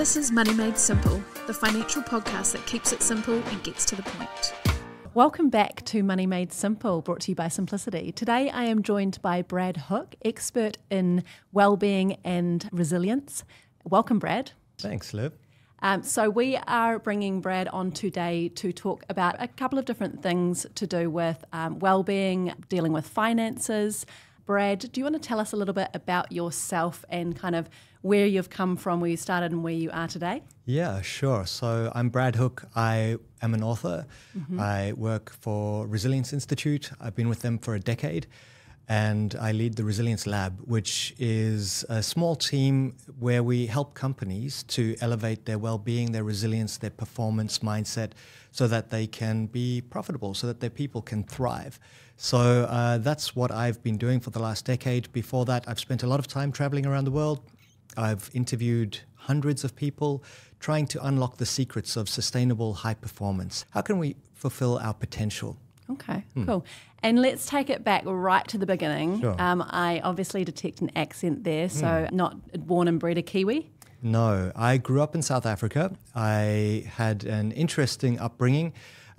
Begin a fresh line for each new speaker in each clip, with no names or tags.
This is Money Made Simple, the financial podcast that keeps it simple and gets to the point.
Welcome back to Money Made Simple, brought to you by Simplicity. Today I am joined by Brad Hook, expert in wellbeing and resilience. Welcome, Brad.
Thanks, Liv.
So we are bringing Brad on today to talk about a couple of different things to do with wellbeing, dealing with finances. Brad, do you want to tell us a little bit about yourself and kind of where you've come from, where you started and where you are today?
Yeah, sure. So I'm Brad Hook. I am an author. I work for Resilience Institute. I've been with them for a decade. And I lead the Resilience Lab, which is a small team where we help companies to elevate their well-being, their resilience, their performance mindset, so that they can be profitable, so that their people can thrive. So that's what I've been doing for the last decade. Before that, I've spent a lot of time traveling around the world. I've interviewed hundreds of people trying to unlock the secrets of sustainable high performance. How can we fulfill our potential?
Okay, cool. And let's take it back right to the beginning.
Sure.
I obviously detect an accent there, so not born and bred a Kiwi?
No, I grew up in South Africa. I had an interesting upbringing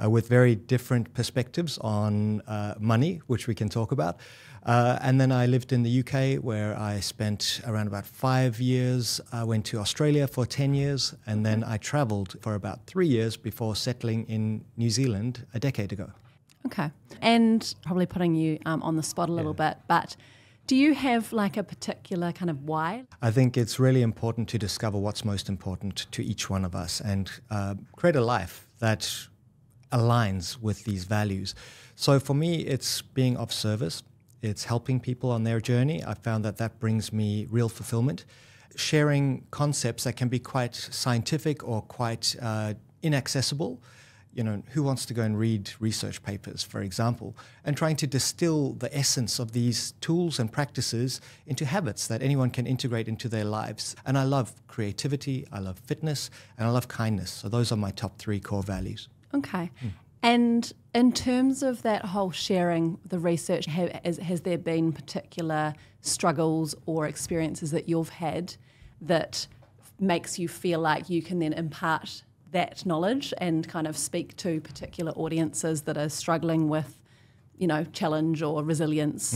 with very different perspectives on money, which we can talk about. And then I lived in the UK, where I spent around about 5 years. I went to Australia for 10 years, and then I traveled for about 3 years before settling in New Zealand a decade ago.
Okay. And probably putting you on the spot a little bit, but do you have like a particular kind of why?
I think it's really important to discover what's most important to each one of us and create a life that aligns with these values. So for me, it's being of service. It's helping people on their journey. I found that that brings me real fulfillment. Sharing concepts that can be quite scientific or quite inaccessible. You know, who wants to go and read research papers, for example, and trying to distill the essence of these tools and practices into habits that anyone can integrate into their lives. And I love creativity, I love fitness, and I love kindness. So those are my top 3 core values.
Okay. And in terms of that whole sharing the research, has there been particular struggles or experiences that you've had that makes you feel like you can then impart that knowledge and kind of speak to particular audiences that are struggling with, you know, challenge or resilience?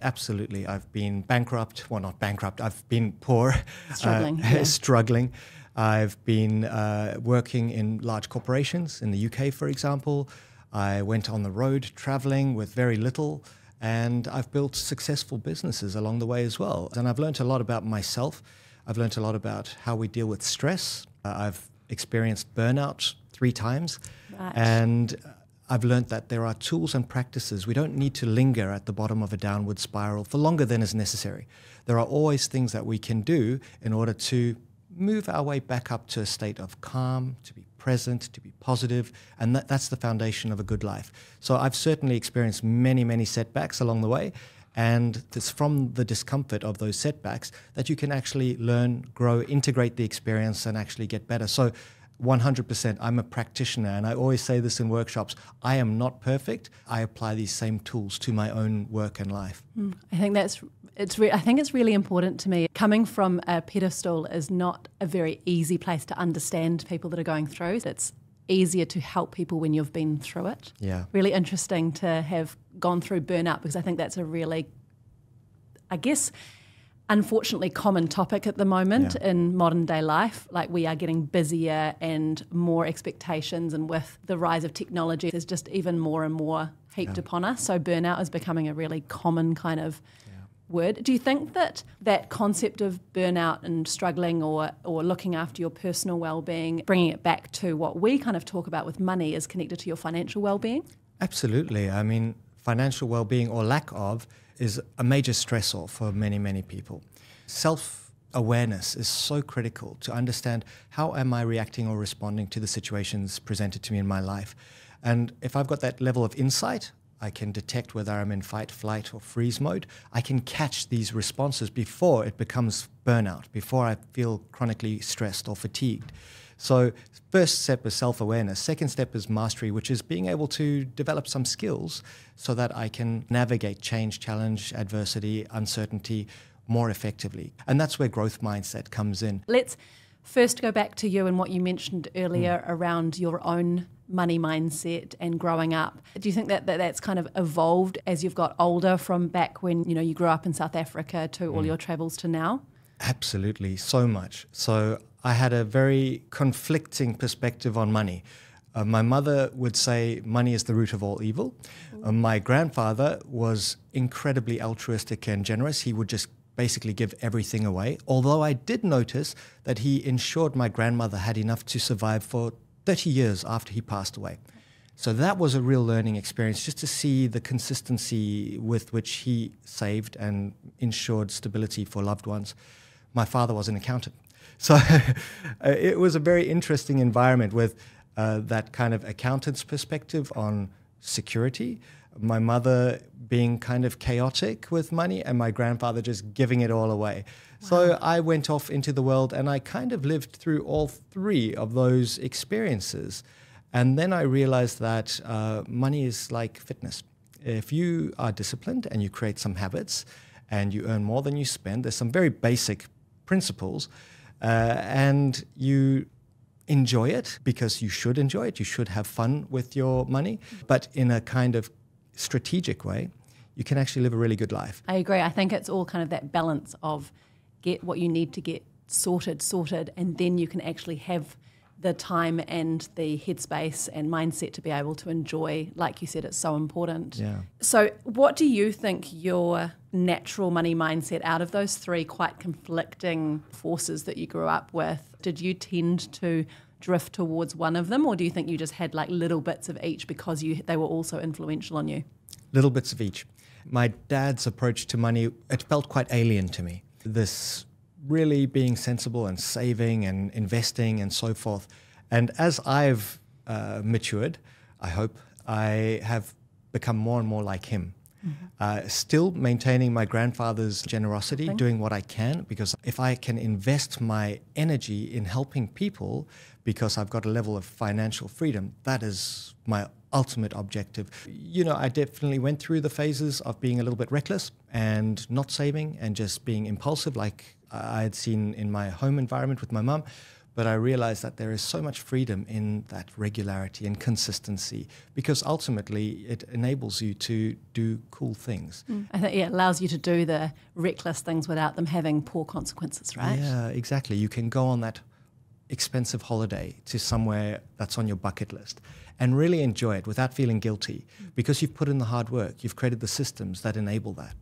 Absolutely. I've been bankrupt. Well, not bankrupt. I've been poor.
Struggling.
Struggling. I've been working in large corporations in the UK, for example. I went on the road traveling with very little, and I've built successful businesses along the way as well. And I've learned a lot about myself. I've learned a lot about how we deal with stress. I've experienced burnout 3 times.
Right.
And I've learned that there are tools and practices. We don't need to linger at the bottom of a downward spiral for longer than is necessary. There are always things that we can do in order to move our way back up to a state of calm, to be present, to be positive, and that's the foundation of a good life. So I've certainly experienced many, many setbacks along the way, and it's from the discomfort of those setbacks that you can actually learn, grow, integrate the experience, and actually get better. So 100%, I'm a practitioner, and I always say this in workshops, I am not perfect. I apply these same tools to my own work and life.
I think I think it's really important to me. Coming from a pedestal is not a very easy place to understand people that are going through. It's easier to help people when you've been through it.
Yeah.
Really interesting to have gone through burnout, because I think that's a really, I guess, unfortunately common topic at the moment in modern day life. Like, we are getting busier and more expectations, and with the rise of technology, there's just even more and more heaped upon us. So burnout is becoming a really common kind of word. Do you think that that concept of burnout and struggling or looking after your personal well-being, bringing it back to what we kind of talk about with money, is connected to your financial well-being?
Absolutely. I mean, financial well-being or lack of is a major stressor for many, many people. Self-awareness is so critical to understand how am I reacting or responding to the situations presented to me in my life. And if I've got that level of insight, I can detect whether I'm in fight, flight, or freeze mode. I can catch these responses before it becomes burnout, before I feel chronically stressed or fatigued. So first step is self-awareness. Second step is mastery, which is being able to develop some skills so that I can navigate change, challenge, adversity, uncertainty more effectively. And that's where growth mindset comes in.
Let's first go back to you and what you mentioned earlier around your own money mindset and growing up. Do you think that that's kind of evolved as you've got older from back when, you know, you grew up in South Africa to all your travels to now?
Absolutely, so much. So I had a very conflicting perspective on money. My mother would say money is the root of all evil. My grandfather was incredibly altruistic and generous. He would just basically give everything away, although I did notice that he ensured my grandmother had enough to survive for 30 years after he passed away. So that was a real learning experience, just to see the consistency with which he saved and ensured stability for loved ones. My father was an accountant. So it was a very interesting environment with that kind of accountant's perspective on security, my mother being kind of chaotic with money, and my grandfather just giving it all away. Wow. So I went off into the world and I kind of lived through all three of those experiences. And then I realized that money is like fitness. If you are disciplined and you create some habits and you earn more than you spend, there's some very basic principles, and you enjoy it because you should enjoy it. You should have fun with your money, but in a kind of strategic way, you can actually live a really good life.
I agree. I think it's all kind of that balance of get what you need to get sorted, and then you can actually have the time and the headspace and mindset to be able to enjoy. Like you said, it's so important.
Yeah.
So what do you think your natural money mindset, out of those three quite conflicting forces that you grew up with, did you tend to drift towards one of them, or do you think you just had like little bits of each because they were also influential on you?
Little bits of each. My dad's approach to money, it felt quite alien to me. This really being sensible and saving and investing and so forth. And as I've matured, I hope, I have become more and more like him. Mm-hmm. Still maintaining my grandfather's generosity, doing what I can, because if I can invest my energy in helping people because I've got a level of financial freedom, that is my ultimate objective. You know, I definitely went through the phases of being a little bit reckless and not saving and just being impulsive like I had seen in my home environment with my mum. But I realized that there is so much freedom in that regularity and consistency, because ultimately it enables you to do cool things.
I think it allows you to do the reckless things without them having poor consequences, right?
Yeah, exactly. You can go on that expensive holiday to somewhere that's on your bucket list and really enjoy it without feeling guilty, because you've put in the hard work. You've created the systems that enable that.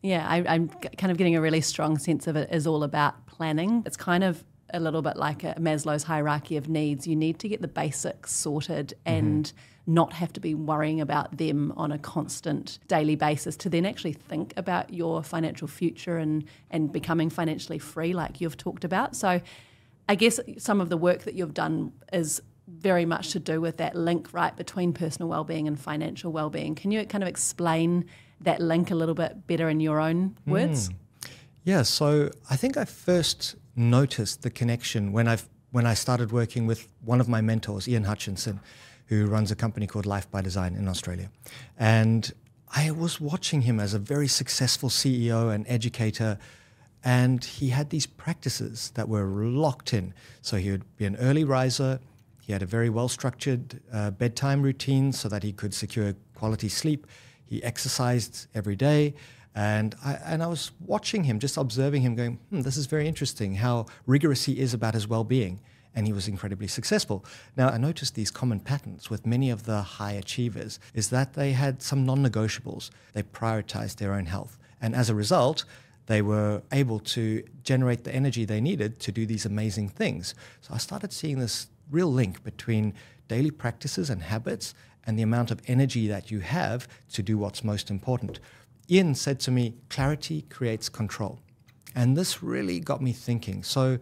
Yeah, I'm kind of getting a really strong sense of it is all about planning. It's kind of a little bit like a Maslow's hierarchy of needs. You need to get the basics sorted and not have to be worrying about them on a constant daily basis to then actually think about your financial future and becoming financially free like you've talked about. So I guess some of the work that you've done is very much to do with that link, right, between personal well-being and financial well-being. Can you kind of explain that link a little bit better in your own words?
Yeah, so I think I first noticed the connection when I started working with one of my mentors, Ian Hutchinson, who runs a company called Life by Design in Australia. And I was watching him as a very successful CEO and educator, and he had these practices that were locked in. So he would be an early riser. He had a very well-structured bedtime routine so that he could secure quality sleep. He exercised every day. And I was watching him, just observing him, going, this is very interesting, how rigorous he is about his well-being. And he was incredibly successful. Now, I noticed these common patterns with many of the high achievers is that they had some non-negotiables. They prioritized their own health. And as a result, they were able to generate the energy they needed to do these amazing things. So I started seeing this real link between daily practices and habits and the amount of energy that you have to do what's most important. Ian said to me, clarity creates control. And this really got me thinking. So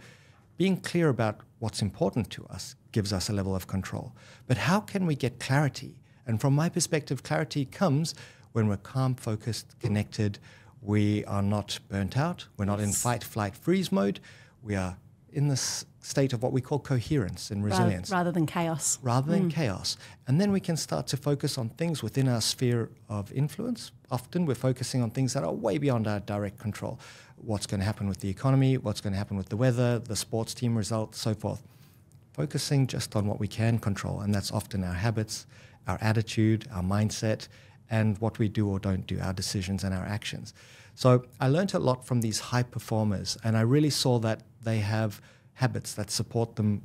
being clear about what's important to us gives us a level of control. But how can we get clarity? And from my perspective, clarity comes when we're calm, focused, connected. We are not burnt out. We're not in fight, flight, freeze mode. We are in this state of what we call coherence and resilience.
Rather than chaos.
Rather than chaos. And then we can start to focus on things within our sphere of influence. Often we're focusing on things that are way beyond our direct control. What's going to happen with the economy, what's going to happen with the weather, the sports team results, so forth. Focusing just on what we can control, and that's often our habits, our attitude, our mindset, and what we do or don't do, our decisions and our actions. So I learned a lot from these high performers, and I really saw that they have habits that support them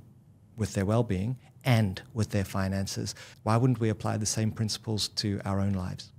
with their well-being and with their finances. Why wouldn't we apply the same principles to our own lives?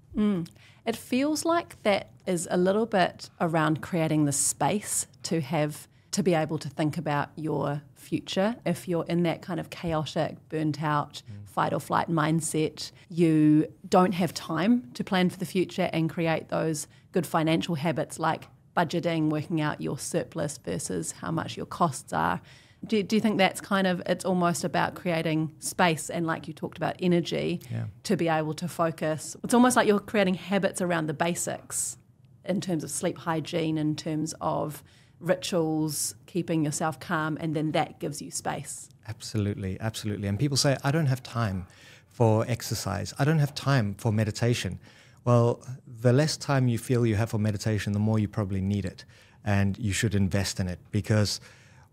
It feels like that is a little bit around creating the space to be able to think about your future. If you're in that kind of chaotic, burnt out, fight or flight mindset, you don't have time to plan for the future and create those good financial habits like budgeting, working out your surplus versus how much your costs are. Do you think that's it's almost about creating space and, like you talked about, energy to be able to focus? It's almost like you're creating habits around the basics in terms of sleep hygiene, in terms of rituals, keeping yourself calm, and then that gives you space.
Absolutely, absolutely. And people say, I don't have time for exercise. I don't have time for meditation. Well, the less time you feel you have for meditation, the more you probably need it. And you should invest in it, because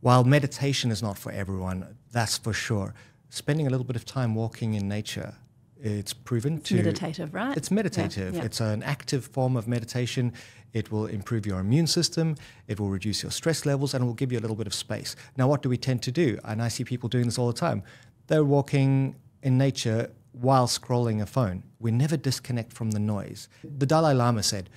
while meditation is not for everyone, that's for sure, spending a little bit of time walking in nature, it's proven
It's meditative, right?
It's meditative.
Yeah.
It's an active form of meditation. It will improve your immune system. It will reduce your stress levels, and it will give you a little bit of space. Now, what do we tend to do? And I see people doing this all the time. They're walking in nature while scrolling a phone. We never disconnect from the noise. The Dalai Lama said,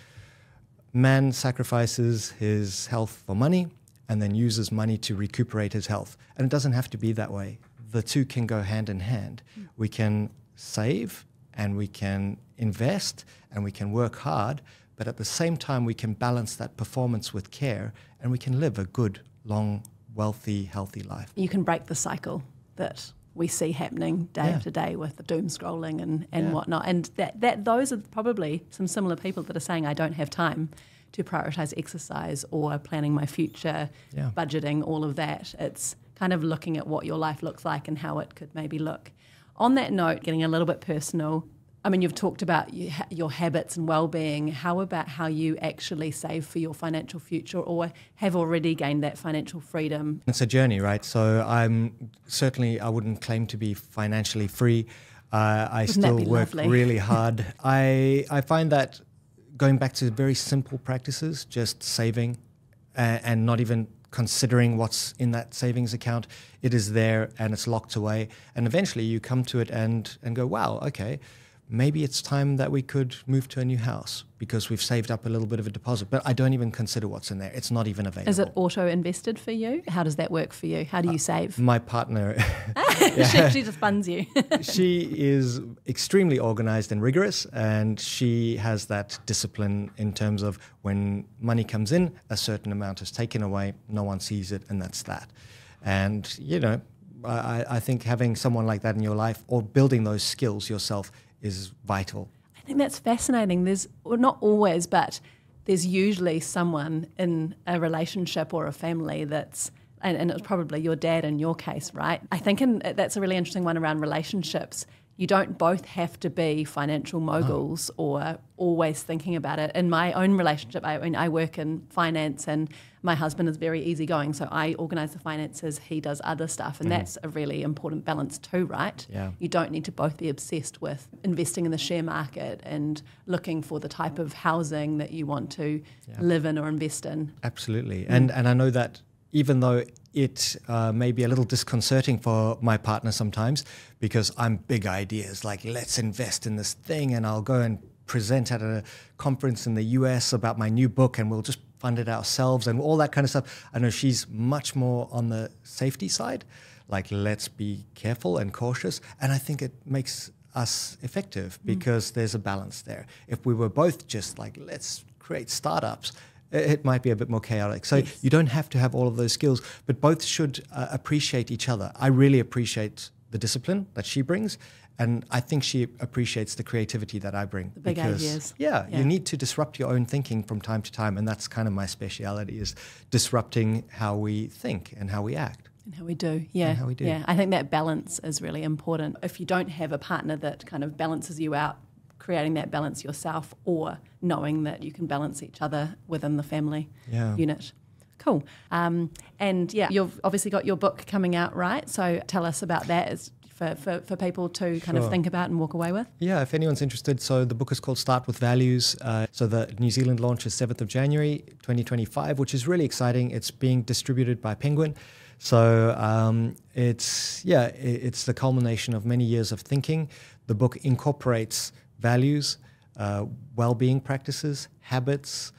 man sacrifices his health for money and then uses money to recuperate his health. And it doesn't have to be that way. The two can go hand in hand. We can save and we can invest and we can work hard, but at the same time we can balance that performance with care, and we can live a good, long, wealthy, healthy life.
You can break the cycle that we see happening day after day with the doom scrolling and whatnot. And that those are probably some similar people that are saying, I don't have time to prioritise exercise or planning my future, budgeting, all of that. It's kind of looking at what your life looks like and how it could maybe look. On that note, getting a little bit personal, I mean, you've talked about your habits and well-being. How about how you actually save for your financial future or have already gained that financial freedom?
It's a journey, right? So I wouldn't claim to be financially free. I still work really hard. I find that going back to very simple practices, just saving and not even considering what's in that savings account, it is there and it's locked away. And eventually you come to it and go, wow, okay, maybe it's time that we could move to a new house because we've saved up a little bit of a deposit. But I don't even consider what's in there. It's not even available.
Is it auto-invested for you? How does that work for you? How do you save?
My partner...
She just funds you.
She is extremely organized and rigorous, and she has that discipline in terms of when money comes in, a certain amount is taken away, no one sees it, and that's that. And, I think having someone like that in your life or building those skills yourself is vital.
I think that's fascinating. Not always, but there's usually someone in a relationship or a family that's, and it's probably your dad in your case, right? I think that's a really interesting one around relationships. You don't both have to be financial moguls or always thinking about it. In my own relationship, I work in finance and my husband is very easygoing, so I organise the finances, he does other stuff, and that's a really important balance too, right?
Yeah.
You don't need to both be obsessed with investing in the share market and looking for the type of housing that you want to live in or invest in.
Absolutely. And I know that even though it may be a little disconcerting for my partner sometimes, because I'm big ideas, like let's invest in this thing and I'll go and present at a conference in the US about my new book and we'll just fund it ourselves and all that kind of stuff. I know she's much more on the safety side, like let's be careful and cautious. And I think it makes us effective because there's a balance there. If we were both just like, let's create startups, it might be a bit more chaotic. So you don't have to have all of those skills, but both should appreciate each other. I really appreciate the discipline that she brings, And I think she appreciates the creativity that I bring.
The big ideas.
Yeah, you need to disrupt your own thinking from time to time. And that's kind of my speciality, is disrupting how we think and how we act.
And how we do, yeah.
How we do.
Yeah, I think that balance is really important. If you don't have a partner that kind of balances you out, creating that balance yourself, or knowing that you can balance each other within the family unit. Cool. And yeah, you've obviously got your book coming out, right? So tell us about that as for people to kind of think about and walk away with.
Yeah, if anyone's interested, so the book is called Start With Values. So the New Zealand launch is 7th of January 2025, which is really exciting. It's being distributed by Penguin. So it's the culmination of many years of thinking. The book incorporates values, well-being practices, habits,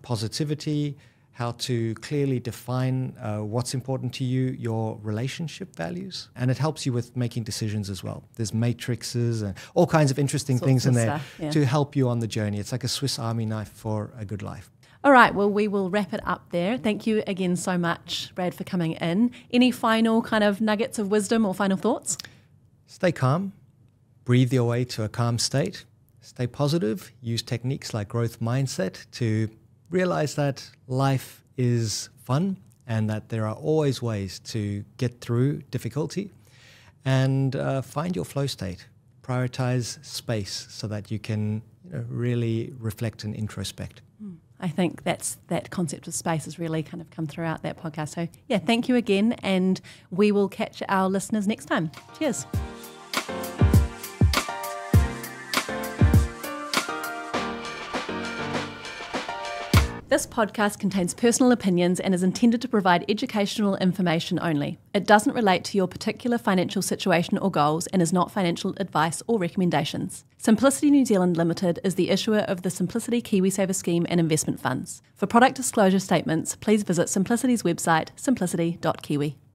positivity, how to clearly define what's important to you, your relationship values, and it helps you with making decisions as well. There's matrices and all kinds of interesting things in there to help you on the journey. It's like a Swiss Army knife for a good life.
All right, well, we will wrap it up there. Thank you again so much, Brad, for coming in. Any final kind of nuggets of wisdom or final thoughts?
Stay calm. Breathe your way to a calm state. Stay positive. Use techniques like growth mindset to realize that life is fun and that there are always ways to get through difficulty. And find your flow state. Prioritize space so that you can really reflect and introspect.
I think that concept of space has really kind of come throughout that podcast. So yeah, thank you again, and we will catch our listeners next time. Cheers. This podcast contains personal opinions and is intended to provide educational information only. It doesn't relate to your particular financial situation or goals and is not financial advice or recommendations. Simplicity New Zealand Limited is the issuer of the Simplicity KiwiSaver Scheme and investment funds. For product disclosure statements, please visit Simplicity's website, simplicity.kiwi.